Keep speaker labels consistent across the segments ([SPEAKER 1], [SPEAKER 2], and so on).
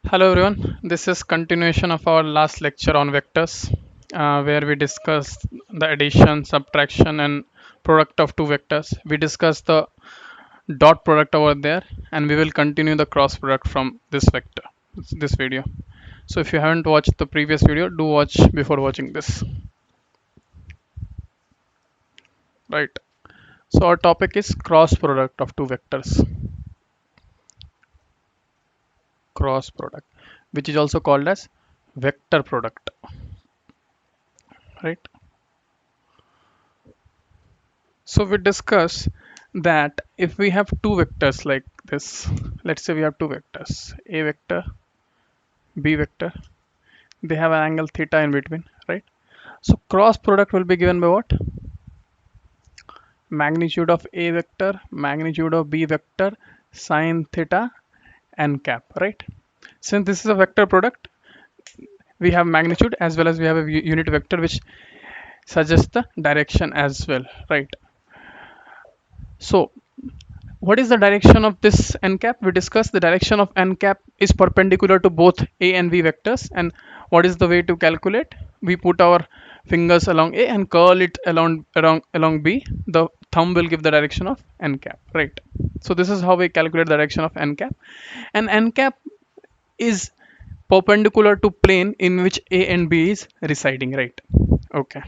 [SPEAKER 1] Hello everyone, this is continuation of our last lecture on vectors where we discussed the addition, subtraction and product of two vectors. We discussed the dot product over there and we will continue the cross product from this vector, this video. So if you haven't watched the previous video, do watch before watching this. Right. So our topic is cross product of two vectors. Cross product, which is also called as vector product. Right. So we discuss that if we have two vectors like this, let's say we have two vectors, A vector, B vector, they have an angle theta in between, right? So cross product will be given by what? Magnitude of A vector, magnitude of B vector, sine theta n cap, right? Since this is a vector product, we have magnitude as well as we have a unit vector which suggests the direction as well, right? So what is the direction of this n cap? We discussed the direction of n cap is perpendicular to both A and B vectors. And what is the way to calculate? We put our fingers along A and curl it along B. The thumb will give the direction of n cap, right? So this is how we calculate the direction of n cap. And n cap is perpendicular to plane in which A and B is residing, right? Okay.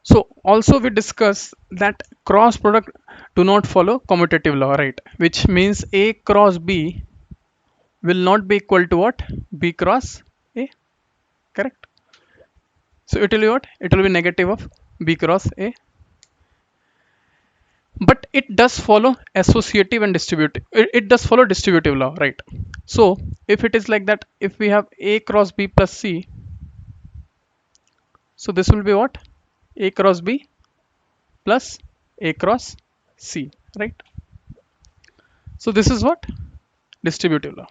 [SPEAKER 1] So also we discuss that cross product do not follow commutative law, right? Which means A cross B will not be equal to what? B cross A, correct? So it will be what? It will be negative of B cross A. But it does follow associative and distributive. It does follow distributive law, right? So if it is like that, if we have A cross B plus C, so this will be what? A cross B plus A cross C, right? So this is what? Distributive law,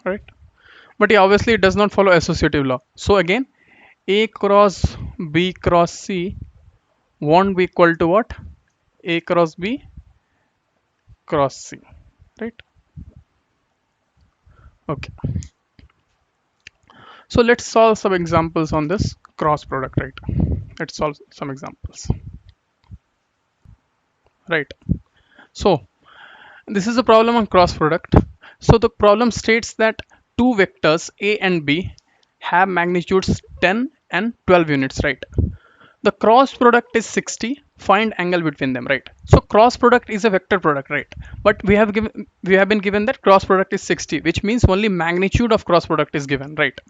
[SPEAKER 1] right? But yeah, obviously it does not follow associative law. So again, A cross B cross C won't be equal to what? A cross B cross C, right? Okay. So let's solve some examples on this cross product, right? Let's solve some examples, right? So this is a problem on cross product. So the problem states that two vectors A and B have magnitudes 10 and 12 units, right? The cross product is 60. Find angle between them, right? So cross product is a vector product, right? But we have been given that cross product is 60, which means only magnitude of cross product is given, right?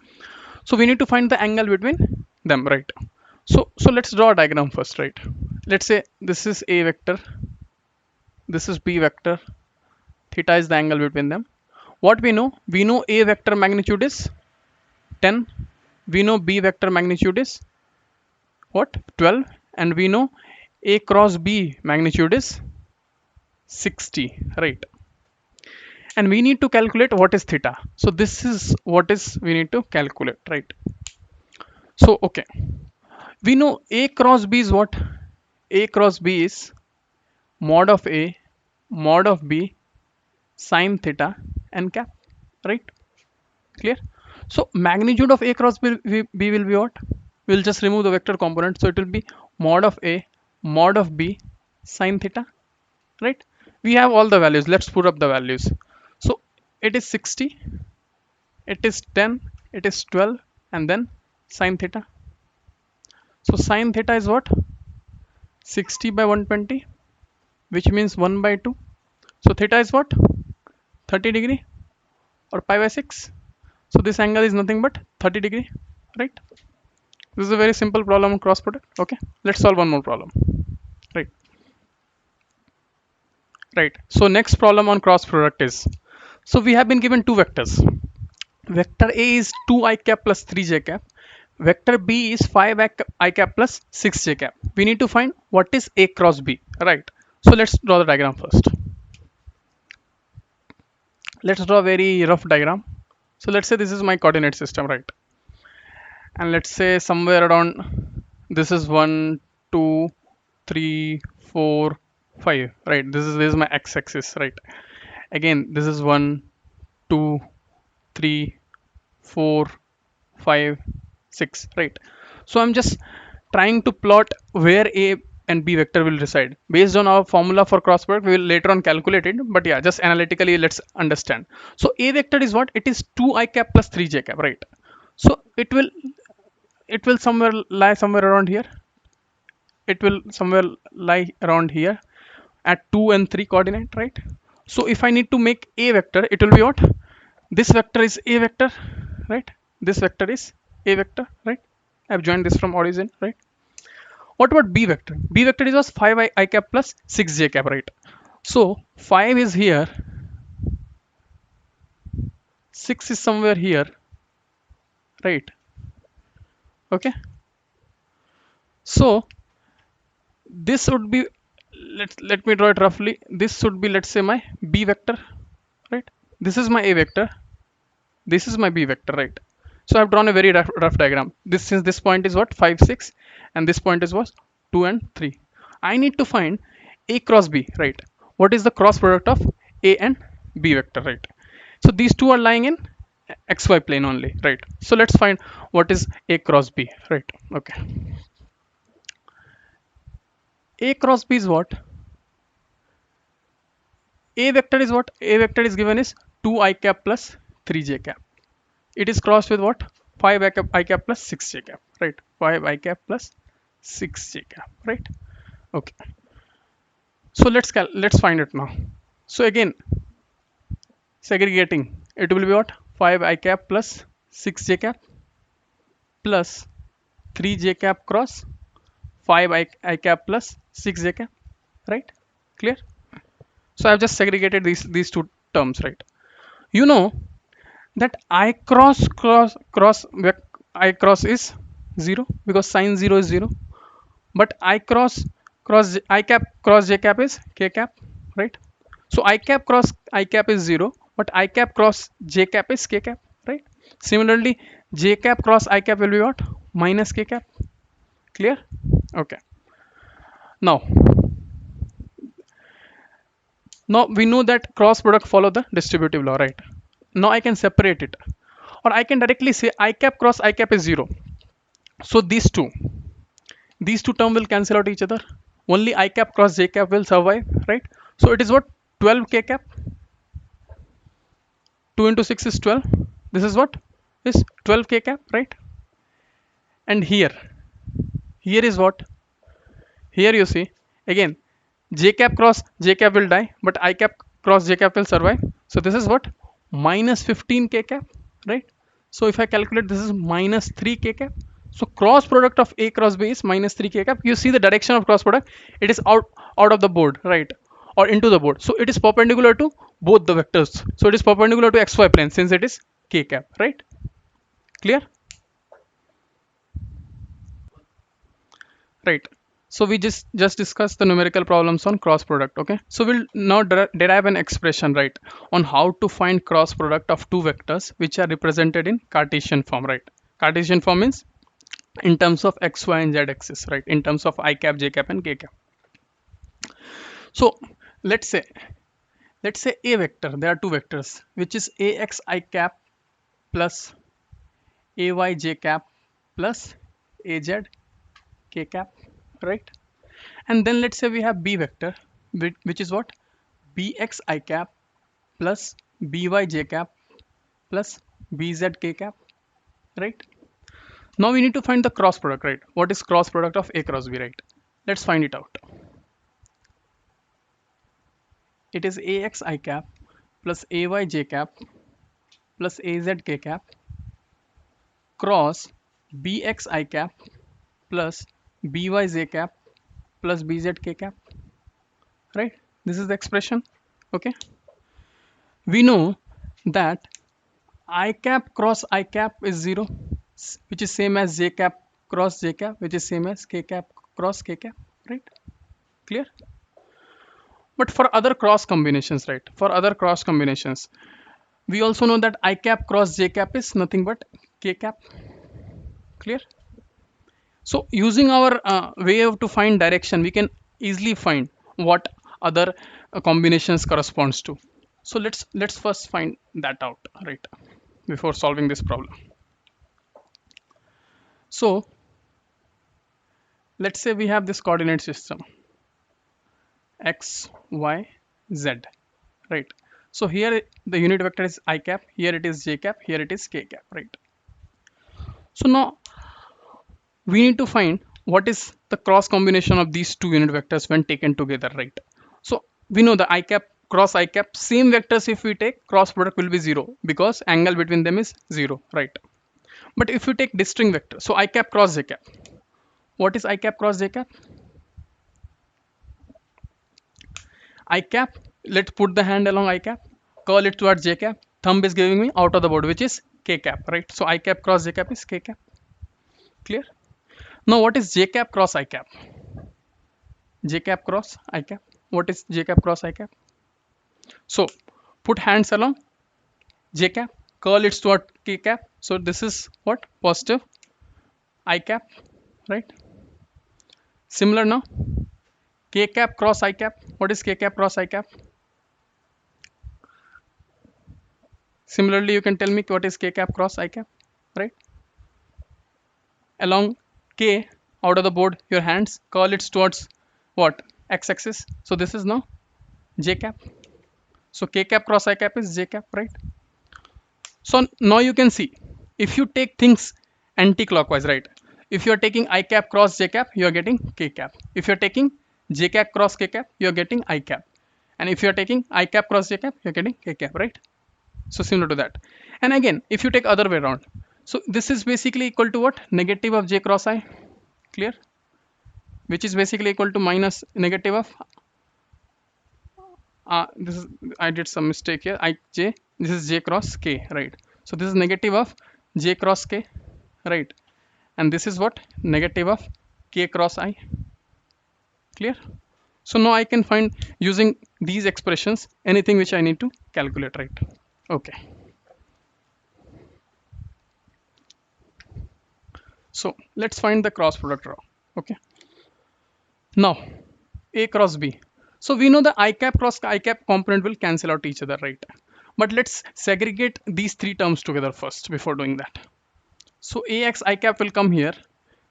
[SPEAKER 1] So we need to find the angle between them, right? So let's draw a diagram first, right? Let's say this is A vector, this is B vector, theta is the angle between them. What we know? We know A vector magnitude is 10. We know B vector magnitude is what? 12. And we know A cross B magnitude is 60, right? And we need to calculate what is theta. So this is what is we need to calculate, right? So okay, we know A cross B is what? A cross B is mod of A mod of B sine theta and cap, right? Clear? So magnitude of A cross B will be what? We'll just remove the vector component, so it will be mod of A mod of B sine theta, right? We have all the values. Let's put up the values. So it is 60, it is 10, it is 12, and then sine theta. So sine theta is what? 60 by 120, which means 1 by 2. So theta is what? 30 degree or pi by 6. So this angle is nothing but 30 degree, right? This is a very simple problem on cross product. Okay, let's solve one more problem, right? Right. So next problem on cross product is, so we have been given two vectors. Vector A is 2 I cap plus 3 j cap. Vector B is 5 I cap plus 6 j cap. We need to find what is A cross B, right? So let's draw the diagram first. Let's draw a very rough diagram. So let's say this is my coordinate system, right? And let's say somewhere around this is 1, 2, 3, 4, 5, right? This is my x-axis, right? Again, this is 1, 2, 3, 4, 5, 6, right? So I'm just trying to plot where a and b vector will reside based on our formula for cross product. We will later on calculate it, but yeah, just analytically let's understand. So a vector is what? It is 2 I cap plus 3 j cap, right? So it will somewhere lie somewhere around here. It will somewhere lie around here at 2 and 3 coordinate, right? So if I need to make a vector, it will be what? This vector is a vector, right? This vector is a vector, right? I've joined this from origin, right? What about b vector? B vector is was 5 I cap plus 6 j cap, right? So 5 is here, 6 is somewhere here, right? Okay, so this would be, let me draw it roughly. This should be, let's say, my b vector, right? This is my a vector, this is my b vector, right? So I've drawn a very rough diagram. This, since this point is what, 5 6, and this point is what, 2 and 3. I need to find a cross b, right? What is the cross product of a and b vector, right? So these two are lying in xy plane only, right? So let's find what is a cross b, right? Okay, a cross b is what? A vector is what? A vector is given is 2 I cap plus 3 j cap. It is crossed with what? 5 I cap plus 6 j cap, right? 5 I cap plus 6 j cap, right? Okay, so let's find it now. So again, segregating, it will be what? 5 I cap plus 6 j cap plus 3 j cap cross 5 I cap plus 6 j cap, right? Clear? So I've just segregated these two terms, right? You know that I cross is 0 because sine 0 is 0, but I cap cross j cap is k cap, right? So I cap cross I cap is 0, but I cap cross j cap is k cap, right? Similarly, j cap cross I cap will be what? Minus k cap. Clear? Okay, now we know that cross product follow the distributive law, right? Now I can separate it, or I can directly say I cap cross I cap is 0. So these two terms will cancel out each other. Only I cap cross j cap will survive, right? So it is what? 12 k cap. 2 into 6 is 12. This is what? Is 12 k cap, right? And here is what? Here you see again, j cap cross j cap will die, but I cap cross j cap will survive. So this is what? Minus 15 k cap, right? So if I calculate, this is minus 3 k cap. So cross product of a cross b is minus 3 k cap. You see the direction of cross product, it is out of the board, right? Or into the board. So it is perpendicular to both the vectors. So it is perpendicular to xy plane since it is k cap, right? Clear? Right. So we just discussed the numerical problems on cross product. Okay, so we'll now derive an expression, right, on how to find cross product of two vectors which are represented in Cartesian form, right? Cartesian form means in terms of x, y, and z axis, right? In terms of I cap, j cap, and k cap. So let's say a vector, there are two vectors, which is ax I cap plus ay j cap plus az k cap, right? And then let's say we have b vector, which is what? Bx I cap plus by j cap plus bz k cap, right? Now we need to find the cross product, right? What is cross product of a cross b, right? Let's find it out. It is ax I cap plus ay j cap plus az k cap cross bx I cap plus by j cap plus bz k cap, right? This is the expression. Okay, we know that I cap cross I cap is 0, which is same as j cap cross j cap, which is same as k cap cross k cap, right? Clear? But for other cross combinations, right, for other cross combinations, we also know that I cap cross j cap is nothing but k cap. Clear? So using our way to find direction, we can easily find what other combinations corresponds to. So let's first find that out, right, before solving this problem. So let's say we have this coordinate system x, y, z, right? So here the unit vector is I cap, here it is j cap, here it is k cap, right? So now we need to find what is the cross combination of these two unit vectors when taken together, right? So we know the I cap cross I cap, same vectors, if we take, cross product will be 0 because angle between them is 0, right? But if you take distinct vector, so I cap cross j cap, what is I cap cross j cap? I cap, let's put the hand along I cap, curl it towards j cap, thumb is giving me out of the board, which is k cap, right? So I cap cross j cap is k cap. Clear? Now what is j cap cross I cap? J cap cross I cap. What is j cap cross I cap? So put hands along j cap, curl it toward k cap. So this is what? Positive I cap, right? Similar now, k cap cross I cap. What is k cap cross I cap? Similarly, you can tell me what is k cap cross I cap, right? Along k, out of the board, your hands, curl it towards what? X axis. So this is now j cap. So k cap cross I cap is j cap, right? So now you can see, if you take things anti-clockwise, right? If you are taking I cap cross j cap, you are getting k cap. If you are taking j cap cross k cap, you are getting I cap. And if you are taking I cap cross j cap, you are getting k cap, right? So similar to that. And again, if you take other way around, so this is basically equal to what? Negative of j cross I. Clear? Which is basically equal to minus negative of this is, I did some mistake here, ij, this is j cross k, right? So this is negative of j cross k, right? And this is what? Negative of k cross I. Clear? So now I can find, using these expressions, anything which I need to calculate, right? Okay. So let's find the cross product raw. Okay. Now a cross b. So we know the I cap cross I cap component will cancel out each other, right? But let's segregate these three terms together first before doing that. So ax I cap will come here.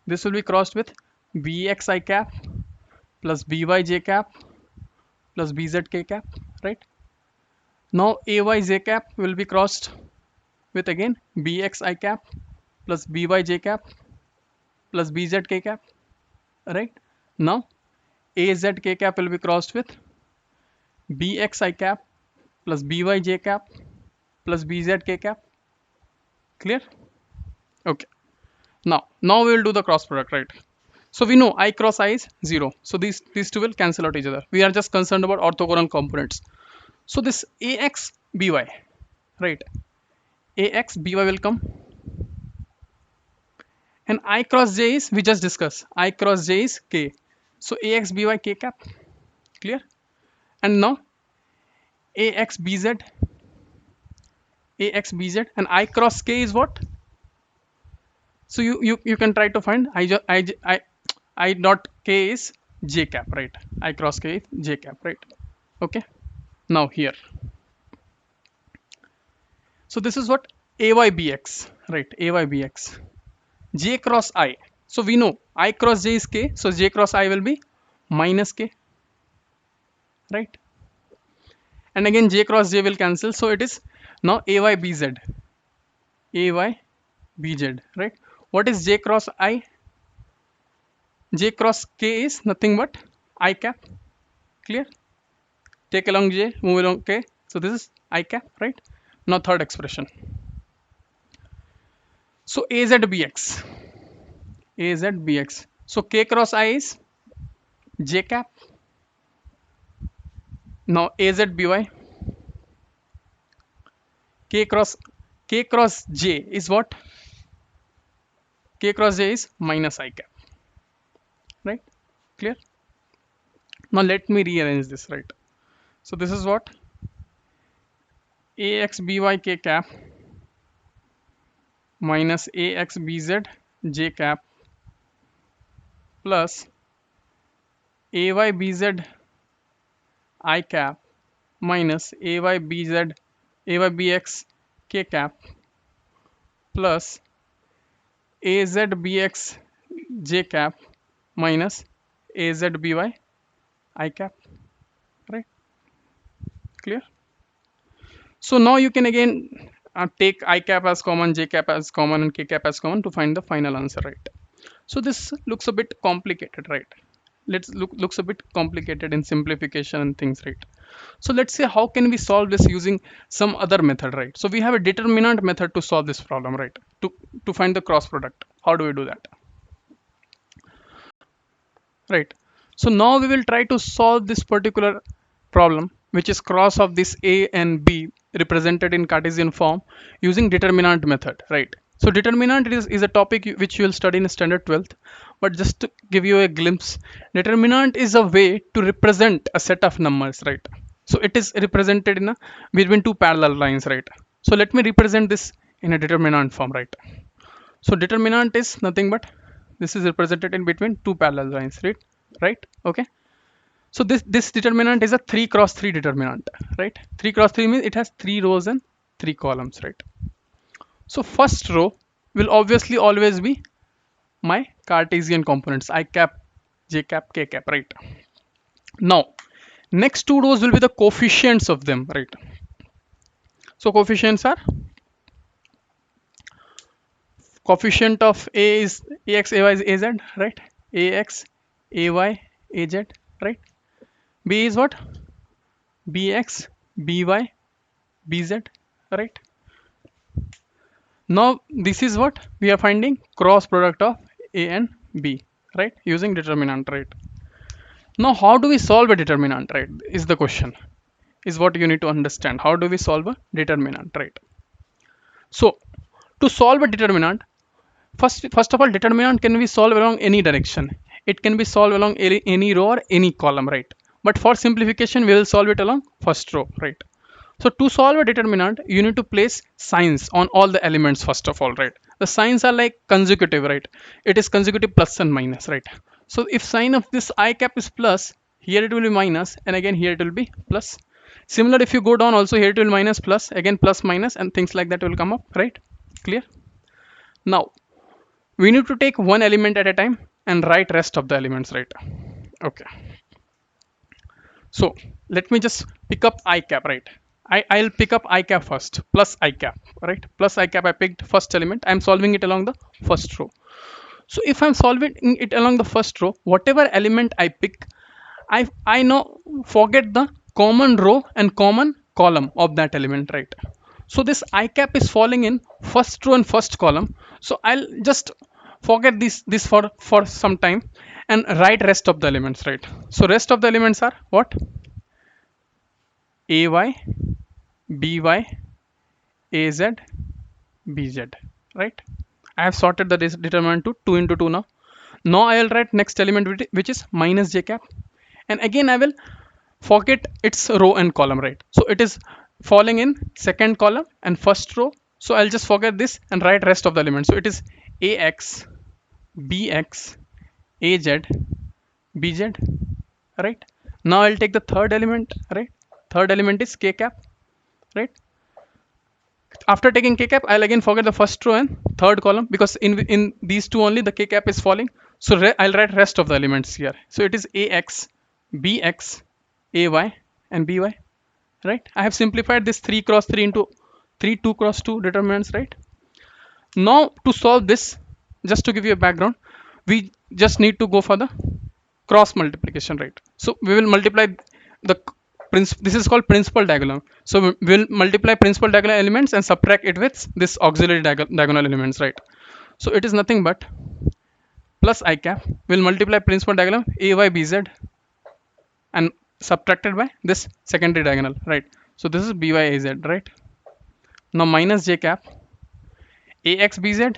[SPEAKER 1] This will be crossed with bx I cap plus by j cap plus bz k cap, right? Now ay j cap will be crossed with again bx I cap plus by j cap plus bz k cap, right? Now az k cap will be crossed with bx I cap plus by j cap plus bz k cap. Clear? Okay. Now we will do the cross product, right? So we know I cross I is 0. So these two will cancel out each other. We are just concerned about orthogonal components. So this ax by, right? Ax by will come. And I cross j is, we just discussed, I cross j is k. So ax by k cap. Clear? And now ax bz and I cross k is what? So you can try to find I dot k is j cap, right? I cross k is j cap, right? Okay. Now here, so this is what aybx, right? Aybx j cross I. So we know I cross j is k, so j cross I will be minus k, right? And again j cross j will cancel, so it is now aybz, right? What is j cross I? J cross k is nothing but I cap. Clear? Take along j, move along k. So this is I cap, right? Now third expression. So azbx. So k cross I is j cap. Now azby. K cross j is what? K cross j is minus I cap. Right? Clear? Now let me rearrange this, right? So this is what? ax by k cap minus ax bz j cap plus ay bz I cap minus ay bx k cap plus az bx j cap minus az by I cap, right? Clear? So now you can again take I cap as common, j cap as common, and k cap as common to find the final answer, right? So this looks a bit complicated, right? Looks a bit complicated in simplification and things, right? So let's say how can we solve this using some other method, right? So we have a determinant method to solve this problem, right? To find the cross product. How do we do that? Right. So now we will try to solve this particular problem, which is cross of this a and b represented in Cartesian form using determinant method, right? So determinant is a topic which you will study in standard 12th, but just to give you a glimpse, determinant is a way to represent a set of numbers, right? So it is represented in a between two parallel lines, right? So let me represent this in a determinant form, right? So determinant is nothing but this is represented in between two parallel lines, right? Right? Okay. So this determinant is a 3 cross 3 determinant, right? 3 cross 3 means it has 3 rows and 3 columns, right? So first row will obviously always be my Cartesian components, I cap, j cap, k cap, right? Now, next two rows will be the coefficients of them, right? So coefficients are coefficient of a is ax, ay is az, right? Ax, ay, az, right? B is what? Bx, by, bz, right? Now this is what we are finding cross product of a and b, right? Using determinant, right? Now how do we solve a determinant, right? Is the question. Is what you need to understand. How do we solve a determinant, right? So to solve a determinant, first of all, determinant can be solved along any direction. It can be solved along any row or any column, right? But for simplification, we will solve it along first row, right? So to solve a determinant, you need to place signs on all the elements first of all, right? The signs are like consecutive, right? It is consecutive plus and minus, right? So if sign of this I cap is plus, here it will be minus, and again here it will be plus. Similar, if you go down also, here it will minus plus, again plus minus, and things like that will come up, right? Clear? Now we need to take one element at a time and write rest of the elements, right? Okay. So let me just pick up I cap, right? I'll pick up I cap first, plus I cap, right? Plus I cap, I picked first element. I'm solving it along the first row. So if I'm solving it along the first row, whatever element I pick, I know forget the common row and common column of that element, right? So this I cap is falling in first row and first column. So I'll just forget this for some time and write rest of the elements, right? So rest of the elements are what? Ay, by, az, bz, right? I have sorted the determinant to 2 into 2 now. Now I will write next element which is minus j cap, and again I will forget its row and column, right? So it is falling in second column and first row. So I'll just forget this and write rest of the elements. So it is ax, bx, az, bz, right? Now I'll take the third element, right? Third element is k cap, right? After taking k cap, I'll again forget the first row and third column because in these two only the k cap is falling. So I'll write rest of the elements here. So it is ax, bx, ay, and by, right? I have simplified this 3 cross 3 into 3 2 cross 2 determinants, right? Now to solve this, just to give you a background, we just need to go for the cross multiplication, right? So we will multiply the this is called principal diagonal. So we'll multiply principal diagonal elements and subtract it with this auxiliary diagonal elements, right? So it is nothing but plus I cap will multiply principal diagonal ay bz and subtracted by this secondary diagonal, right? So this is by az, right? Now minus j cap ax bz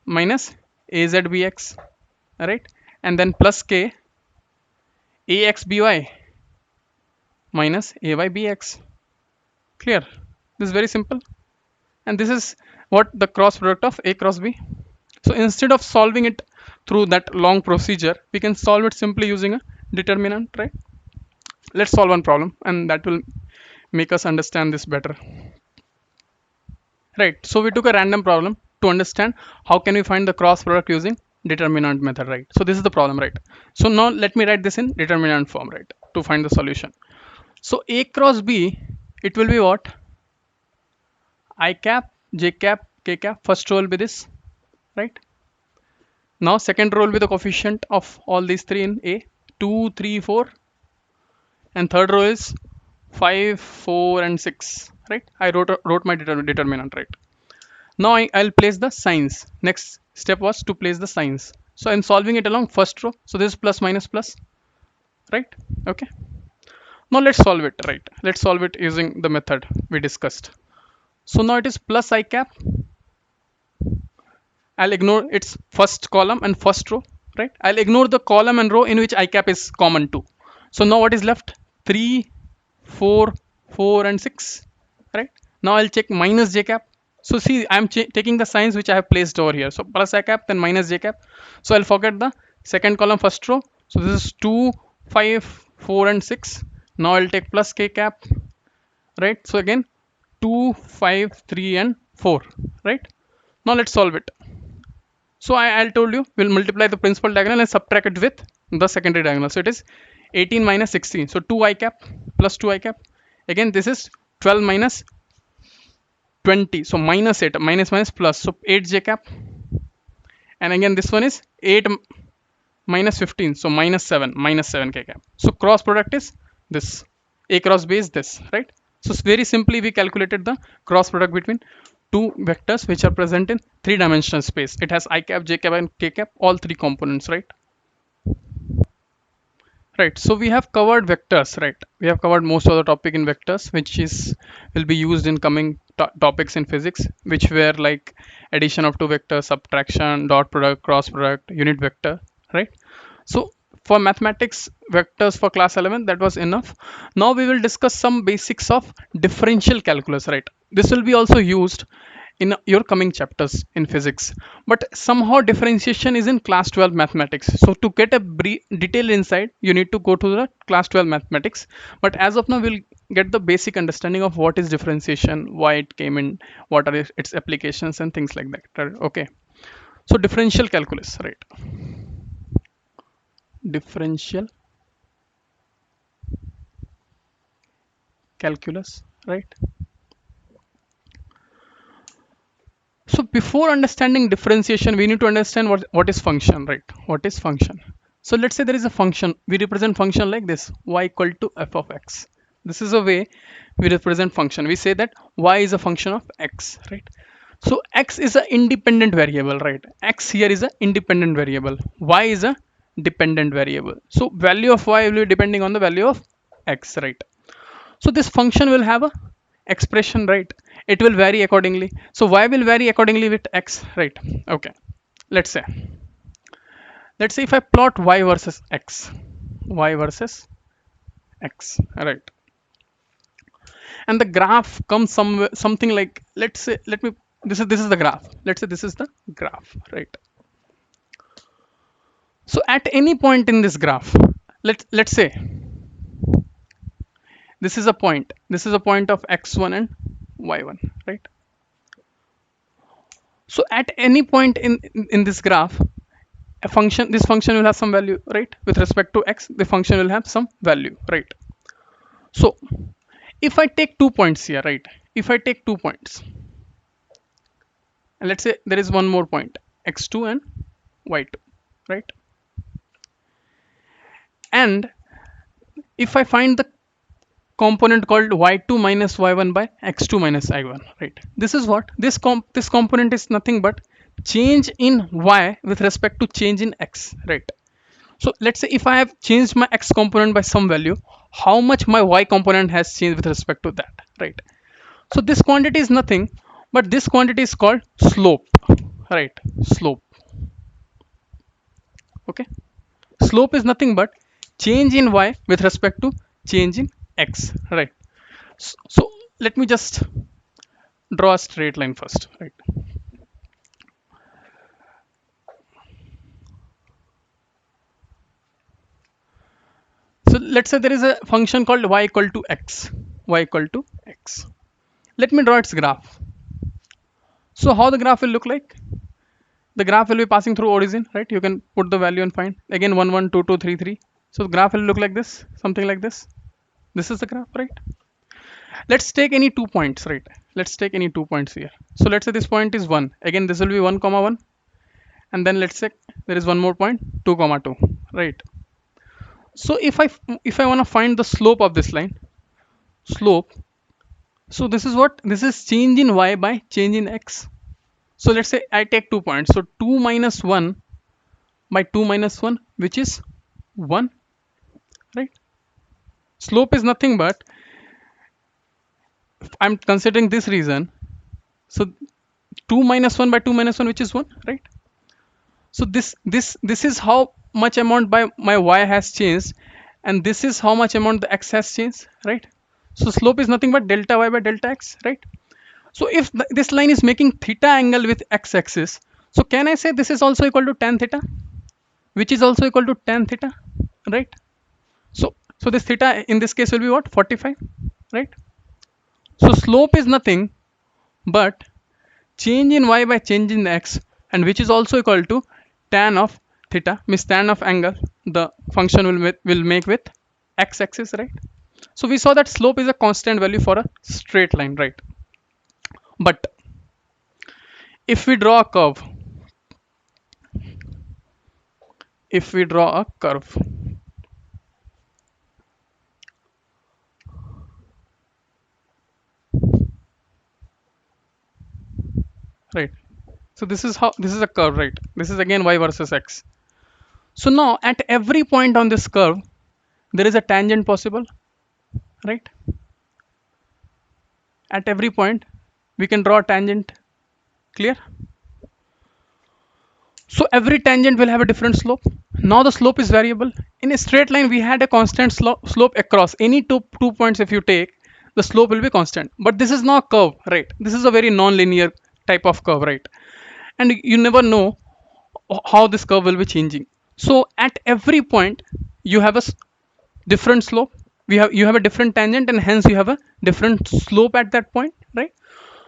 [SPEAKER 1] minus az bx, right? And then plus k ax by minus ay bx. Clear? This is very simple, and this is what the cross product of a cross b. So instead of solving it through that long procedure, we can solve it simply using a determinant, right? let's solve one problem, and that will make us understand this better. Right, so we took a random problem to understand how can we find the cross product using determinant method, right? So this is the problem, right? So now let me write this in determinant form, right, to find the solution. So a cross b, it will be what? I cap, j cap, k cap. First row will be this, right? Now second row will be the coefficient of all these three in a, 2 3 4, and third row is 5 4 and 6, right? I wrote my determinant, right? Now I'll place the signs. Next step was to place the signs. So I'm solving it along first row. So this is plus minus plus, right? Okay. Now let's solve it, right? Let's solve it using the method we discussed. So now it is plus I cap. I'll ignore its first column and first row, right? I'll ignore the column and row in which I cap is common to. So now what is left? 3, 4, 4 and 6, right? Now I'll check minus j cap. So see, I'm taking the signs which I have placed over here. So plus I cap, then minus j cap. So I'll forget the second column, first row. So this is 2, 5, 4 and 6. Now I'll take plus k cap, right? So again 2, 5, 3 and 4, right? Now let's solve it. So I told you we'll multiply the principal diagonal and subtract it with the secondary diagonal. So it is 18 minus 16. So 2 I cap plus 2 I cap. Again this is 12 minus 20. So minus 8, minus minus plus. So 8 j cap. And again this one is 8 minus 15. So minus 7 k cap. So cross product is this. A cross B is this, right? So very simply we calculated the cross product between two vectors which are present in three-dimensional space. It has I cap, j cap and k cap, all three components, right? Right, so we have covered vectors, right? We have covered most of the topic in vectors, which is will be used in coming topics in physics, which were like addition of two vectors, subtraction, dot product, cross product, unit vector, right? So for mathematics vectors for class 11, that was enough. Now we will discuss some basics of differential calculus, right? This will be also used in your coming chapters in physics, but somehow differentiation is in class 12 mathematics. So to get a brief detailed insight, you need to go to the class 12 mathematics. But as of now, we'll get the basic understanding of what is differentiation, why it came in, what are its applications and things like that, right? Okay, so differential calculus, right? Differential calculus, right? So before understanding differentiation, we need to understand what is function, right? What is function? So let's say there is a function. We represent function like this, y equal to f of x. This is a way we represent function. We say that y is a function of x, right? So x is an independent variable, right? X here is an independent variable. Y is a dependent variable. So value of y will be depending on the value of x, right? So this function will have a expression, right? It will vary accordingly. So y will vary accordingly with x, right? Okay, let's say if I plot y versus x, right? And the graph comes something like, let's say, this is the graph. Let's say this is the graph, right? So at any point in this graph, let's say this is a point. This is a point of x1 and y1, right? So at any point in this graph, this function will have some value, right? With respect to x, the function will have some value, right? So if I take 2 points here, right? If I take 2 points, and let's say there is one more point, x2 and y2, right? And if I find the component called y2 minus y1 by x2 minus y1, right? This is what this component is nothing but change in y with respect to change in x, right? So let's say if I have changed my x component by some value, how much my y component has changed with respect to that, right? So this quantity is nothing but this quantity is called slope, right? Slope. Okay, slope is nothing but change in y with respect to change in x, right? So let me just draw a straight line first, right? So So let's say there is a function called y equal to x. Y equal to x. Let me draw its graph. So how the graph will look like? The graph will be passing through origin, right? You can put the value and find. Again 1, 1, 2, 2, 3, 3. So the graph will look like this, something like this. This is the graph, right? Let's take any 2 points, right? Let's take any 2 points here. So let's say this point is 1. Again, this will be 1, comma 1. And then let's say there is one more point, 2, comma 2, right? So if I want to find the slope of this line, slope, so this is what? This is change in y by change in x. So let's say I take 2 points. So 2 minus 1 by 2 minus 1, which is 1, right? Slope is nothing but, I'm considering this region. So 2 minus 1 by 2 minus 1, which is 1, right? So this is how much amount by my y has changed, and this is how much amount the x has changed, right? So slope is nothing but delta y by delta x, right? So if this line is making theta angle with x-axis, so can I say this is also equal to tan theta, which is also equal to tan theta, right? So this theta in this case will be what? 45, right? So slope is nothing but change in y by change in x, and which is also equal to tan of theta, means tan of angle the function will make with x-axis, right? So we saw that slope is a constant value for a straight line, right? But if we draw a curve, right? So this is a curve, right? This is again y versus x. So now at every point on this curve, there is a tangent possible, right? At every point, we can draw a tangent. Clear? So every tangent will have a different slope. Now the slope is variable. In a straight line, we had a constant slope across. Any two points if you take, the slope will be constant. But this is not a curve, right? This is a very non-linear type of curve, right? And you never know how this curve will be changing. So at every point, you have a different slope. You have a different tangent, and hence you have a different slope at that point, right?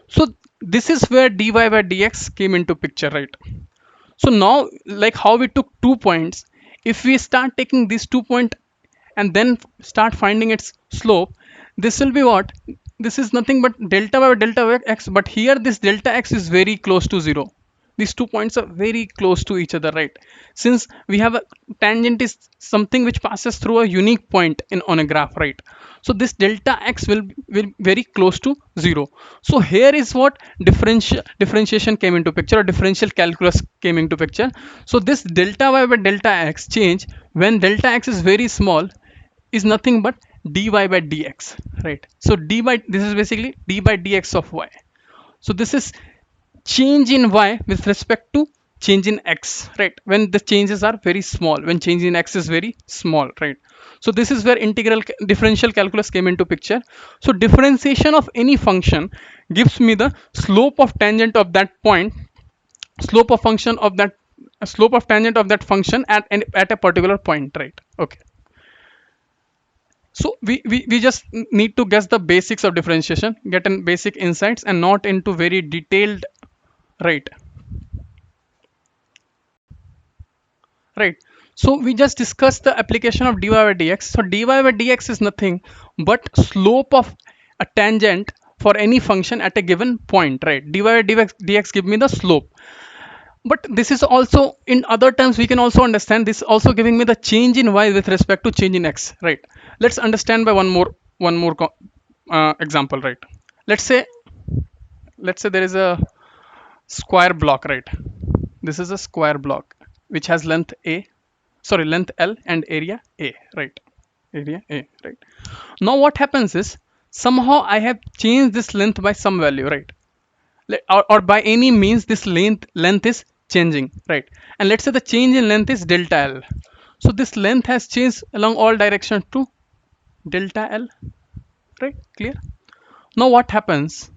[SPEAKER 1] So this is where dy by dx came into picture, right? So now, like how we took 2 points, if we start taking this 2 point and then start finding its slope, this will be what? This is nothing but delta by delta by x, but here this delta x is very close to 0. These 2 points are very close to each other, right? Since we have a tangent is something which passes through a unique point on a graph, right? So this delta x will very close to 0. So here is what differentiation came into picture, or differential calculus came into picture. So this delta y by delta x change when delta x is very small is nothing but dy by dx, right? So this is basically d by dx of y. So this is change in y with respect to change in x, right? When the changes are very small, when change in x is very small, right? So this is where differential calculus came into picture. So differentiation of any function gives me the slope of tangent of that point, slope of tangent of that function at a particular point, right? Okay. So we just need to guess the basics of differentiation, get in basic insights, and not into very detailed, right? Right. So we just discussed the application of dy by dx. So dy by dx is nothing but slope of a tangent for any function at a given point, right? Dy by dx give me the slope. But this is also, in other terms, we can also understand this also giving me the change in y with respect to change in x, right? Let's understand by one more example, right? Let's say there is a square block, right? This is a square block which has length length L and area A, right? Area A, right? Now what happens is, somehow I have changed this length by some value, right? Or by any means this length is changing, right? And let's say the change in length is delta L. So this length has changed along all directions to delta L, right? Clear? Now what happens?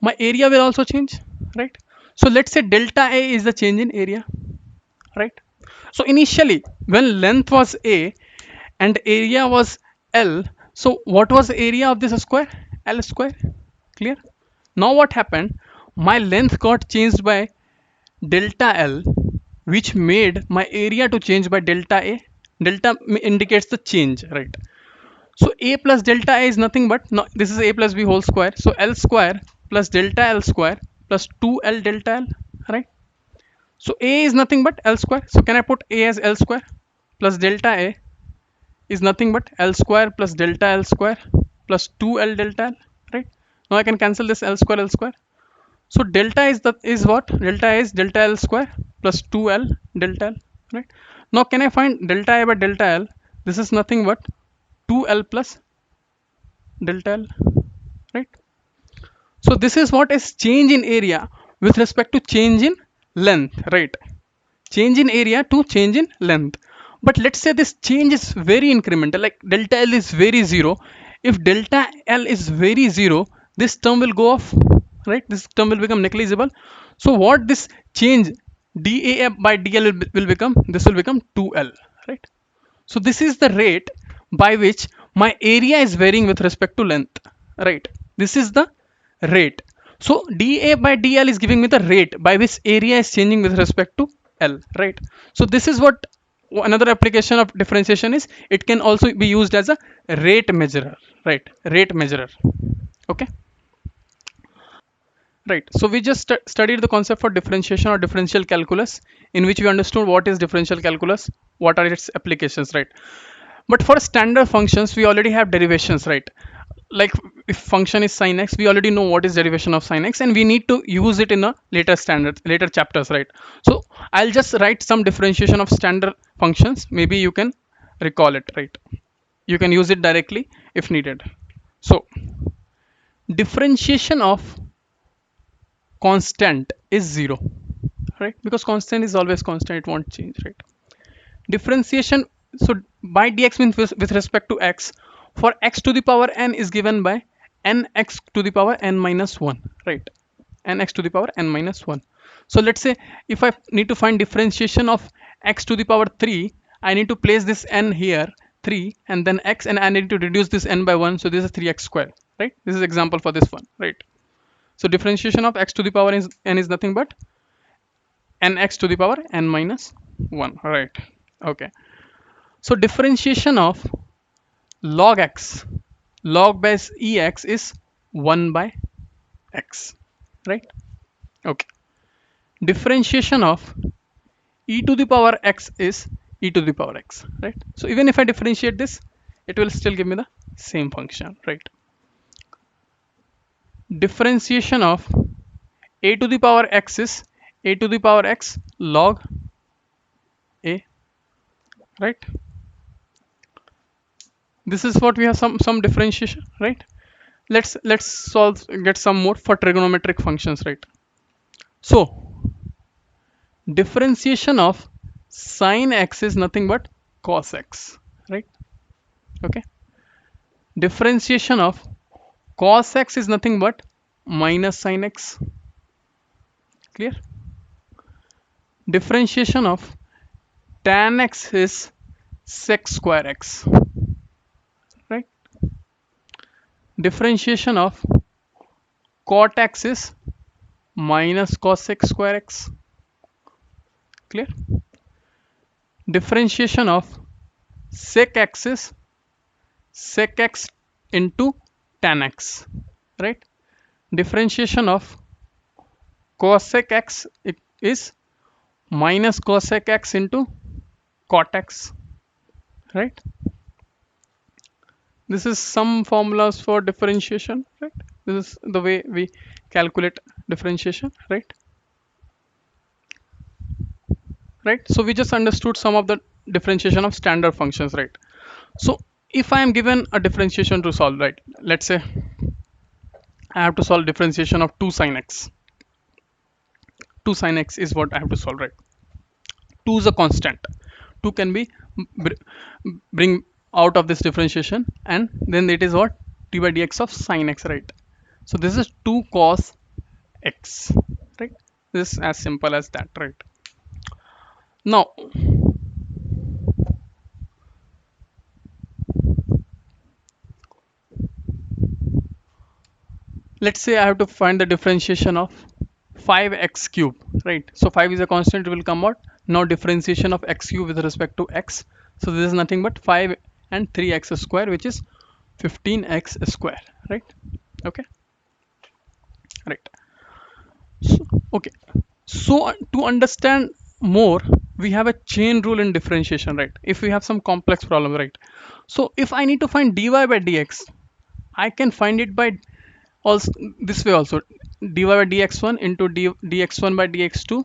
[SPEAKER 1] My area will also change, right? So let's say delta A is the change in area, right? So initially when length was a and area was L, so what was the area of this square? L square. Clear? Now what happened? My length got changed by delta L, which made my area to change by delta A. Delta indicates the change, right? So A plus delta A is nothing but, no, this is A plus B whole square. So L square plus delta L square plus 2L delta L, right? So A is nothing but L square. So can I put A as L square plus delta A is nothing but L square plus delta L square plus 2L delta L, right? Now I can cancel this L square L square. So delta is what? Delta is delta L square plus 2L delta L, right? Now can I find delta A by delta L? This is nothing but 2L plus delta L, right? So this is what is change in area with respect to change in length, right? Change in area to change in length. But let's say this change is very incremental, like delta L is very zero. If delta L is very zero, this term will go off, right? This term will become negligible. So what this change dA by dL will become? This will become 2L, right? So this is the rate by which my area is varying with respect to length, right? This is the rate. So dA by dL is giving me the rate by which area is changing with respect to L, right? So this is what another application of differentiation is. It can also be used as a rate measurer, right? Rate measurer. Okay. Right. So we just studied the concept for differentiation or differential calculus, in which we understood what is differential calculus, what are its applications, right? But for standard functions, we already have derivations, right? Like if function is sin x, we already know what is derivation of sin x, and we need to use it in a later chapters, right? So I'll just write some differentiation of standard functions. Maybe you can recall it, right? You can use it directly if needed. So differentiation of constant is 0, right? Because constant is always constant, it won't change, right? Differentiation, so by dx means with respect to x, for x to the power n is given by nx to the power n minus 1, right? Nx to the power n minus 1. So let's say if I need to find differentiation of x to the power 3, I need to place this n here 3 and then x, and I need to reduce this n by 1, so this is 3x squared, right? This is example for this one, right? So differentiation of x to the power n is nothing but nx to the power n minus 1, right? Okay. So differentiation of log x, log base ex is 1 by x, right? Okay. Differentiation of e to the power x is e to the power x, right? So even if I differentiate this, it will still give me the same function, right? Differentiation of a to the power x is a to the power x log a, right? This is what we have, some differentiation, right? Let's solve, get some more for trigonometric functions, right? So differentiation of sine x is nothing but cos x, right? Okay. Differentiation of cos x is nothing but minus sine x. Clear? Differentiation of tan x is sec square x, right? Differentiation of cot x is minus cos x square x. Clear? Differentiation of sec x is sec x into tan x, right? Differentiation of cosec x is minus cosec x into cot x, right? This is some formulas for differentiation, right? This is the way we calculate differentiation, right? Right. So we just understood some of the differentiation of standard functions, right? So if I am given a differentiation to solve, right? Let's say I have to solve differentiation of 2 sin x. 2 sin x is what I have to solve, right? 2 is a constant. 2 can be bring out of this differentiation, and then it is what? D by dx of sin x, right? So this is 2 cos x, right? This is as simple as that, right? Now let's say I have to find the differentiation of 5x cube, right? So 5 is a constant, it will come out. Now differentiation of x cube with respect to x. So this is nothing but 5 and 3x square, which is 15x square, right? Okay, right. So, okay. So to understand more, we have a chain rule in differentiation, right? If we have some complex problem, right? So if I need to find dy by dx, I can find it by also this way also, dy by dx1 into dx1 by dx2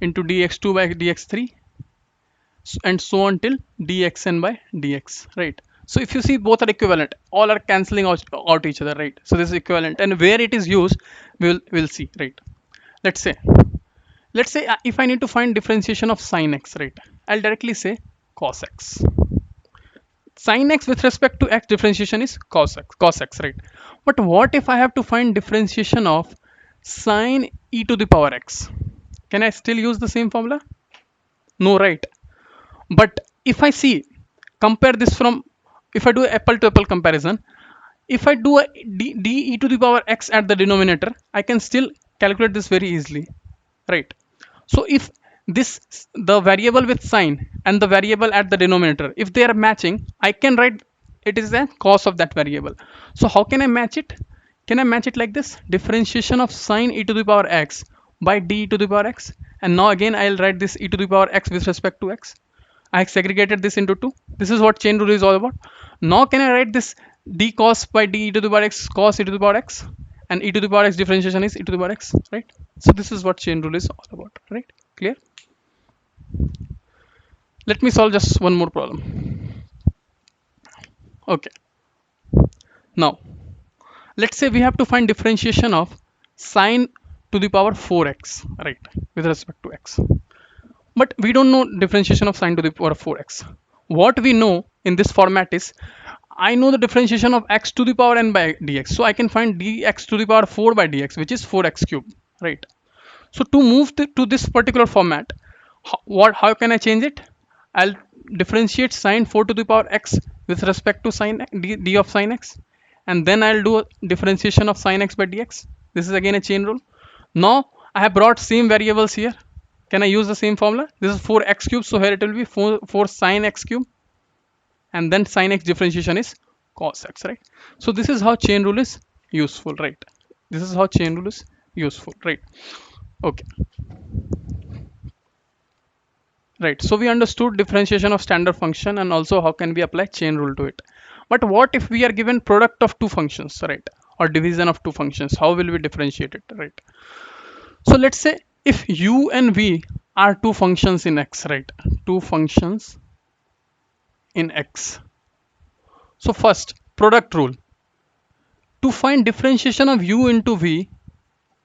[SPEAKER 1] into dx2 by dx3 and so on till dxn by dx, right? So if you see, both are equivalent, all are cancelling out each other, right? So this is equivalent, and where it is used we'll see, right? Let's say if I need to find differentiation of sine x, right, I'll directly say cos x. Sin x with respect to x, differentiation is cos x, right? But what if I have to find differentiation of sine e to the power x? Can I still use the same formula? No, right? But if I see, compare this from, if I do apple to apple comparison, if I do a d e to the power x at the denominator, I can still calculate this very easily, right? So if this, the variable with sign and the variable at the denominator, if they are matching, I can write it is the cos of that variable. So how can I match it? Can I match it like this? Differentiation of sine e to the power x by d e to the power x. And now again I'll write this e to the power x with respect to x. I segregated this into two. This is what chain rule is all about. Now can I write this d cos by d e to the power x cos e to the power x, and e to the power x differentiation is e to the power x, right? So this is what chain rule is all about, right? Clear? Let me solve just one more problem. Okay. Now let's say we have to find differentiation of sine to the power 4x, right, with respect to x. But we don't know differentiation of sine to the power 4x. What we know in this format is, I know the differentiation of x to the power n by dx. So I can find dx to the power 4 by dx, which is 4x cube, right? So to move to this particular format, how can I change it? I'll differentiate sine 4 to the power x with respect to sine d of sine x, and then I'll do a differentiation of sine x by dx. This is again a chain rule. Now I have brought same variables here. Can I use the same formula? This is 4x cube, so here it will be 4 sine x cube, and then sine x differentiation is cos x, right? So this is how chain rule is useful, right? This is how chain rule is useful, right? Okay, right. So we understood differentiation of standard function and also how can we apply chain rule to it. But what if we are given product of two functions, right, or division of two functions? How will we differentiate it, right? So let's say if u and v are two functions in x, right, two functions in x. So first, product rule. To find differentiation of u into v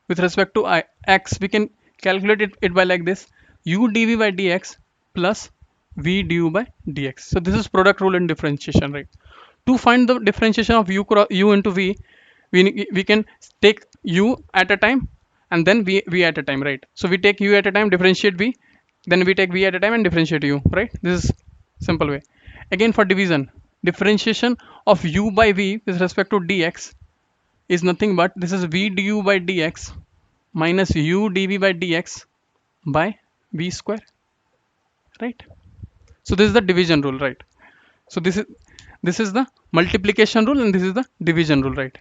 [SPEAKER 1] with respect to x, we can calculate it by like this: u dv by dx plus v du by dx. So this is product rule in differentiation, right? To find the differentiation of u into v, we can take u at a time and then v at a time, right? So we take u at a time, differentiate v, then we take v at a time and differentiate u, right? This is simple way. Again for division, differentiation of u by v with respect to dx is nothing but this is v du by dx minus u dv by dx by v square, right? So this is the division rule, right? So this is the multiplication rule and this is the division rule, right?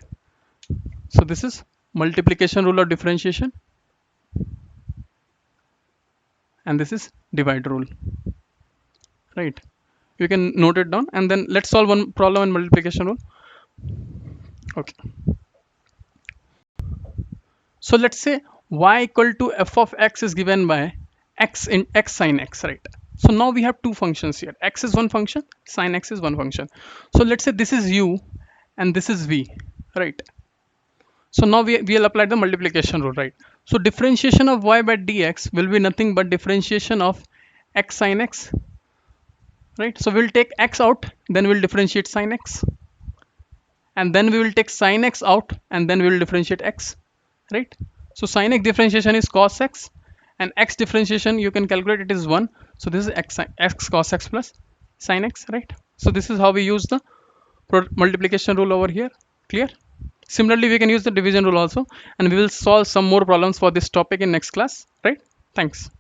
[SPEAKER 1] So this is multiplication rule of differentiation and this is divide rule, right? You can note it down and then let's solve one problem in multiplication rule. Okay, so let's say y equal to f of x is given by x in x sine x, right? So now we have two functions here. X is one function, sine x is one function. So let's say this is u and this is v, right? So now we'll apply the multiplication rule, right? So differentiation of y by dx will be nothing but differentiation of x sine x, right? So we'll take x out, then we'll differentiate sine x, and then we will take sine x out and then we will differentiate x, right? So sine x differentiation is cos x And x differentiation you can calculate, it is 1. So this is x cos x plus sin x, right? So this is how we use the multiplication rule over here. Clear? Similarly, we can use the division rule also, and we will solve some more problems for this topic in next class, right? Thanks.